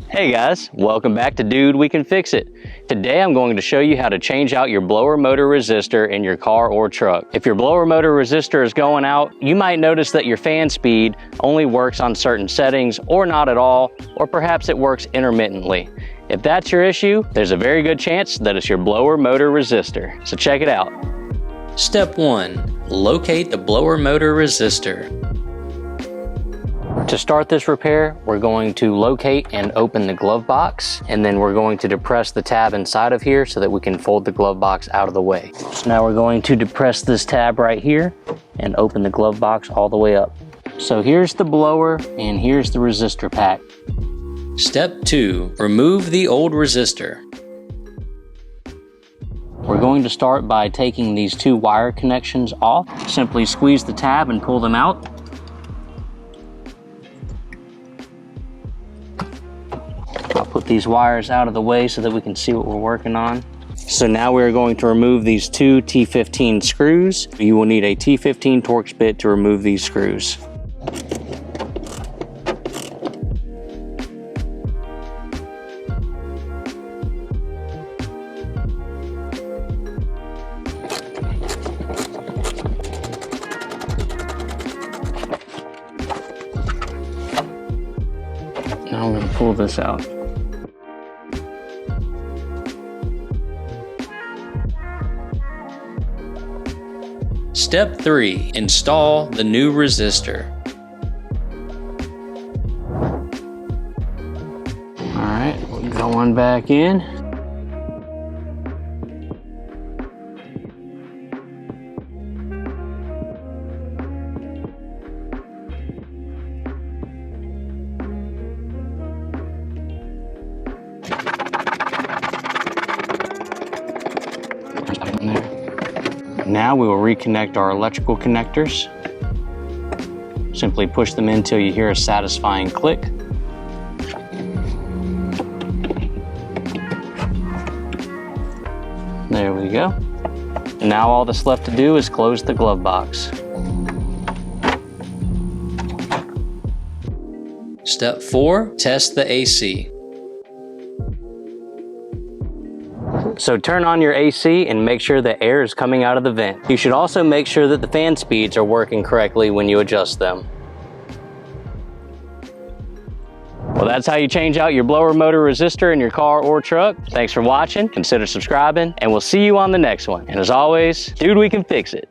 Hey guys, welcome back to Dude, We Can Fix It. Today I'm going to show you how to change out your blower motor resistor in your car or truck. If your blower motor resistor is going out, you might notice that your fan speed only works on certain settings or not at all, or perhaps it works intermittently. If that's your issue, there's a very good chance that it's your blower motor resistor. So check it out. Step 1. Locate the blower motor resistor. To start this repair, we're going to locate and open the glove box, and then we're going to depress the tab inside of here so that we can fold the glove box out of the way. So now we're going to depress this tab right here and open the glove box all the way up. So here's the blower and here's the resistor pack. Step 2. Remove the old resistor. We're going to start by taking these two wire connections off. Simply squeeze the tab and pull them out. I'll put these wires out of the way so that we can see what we're working on. So now we're going to remove these two T15 screws. You will need a T15 Torx bit to remove these screws. Now I'm going to pull this out. Step 3. Install the new resistor. Alright, we're going back in. Now we will reconnect our electrical connectors. Simply push them in until you hear a satisfying click. There we go. And now all that's left to do is close the glove box. Step 4. Test the AC. So turn on your AC and make sure the air is coming out of the vent. You should also make sure that the fan speeds are working correctly when you adjust them. Well, that's how you change out your blower motor resistor in your car or truck. Thanks for watching, consider subscribing, and we'll see you on the next one. And as always, dude, we can fix it.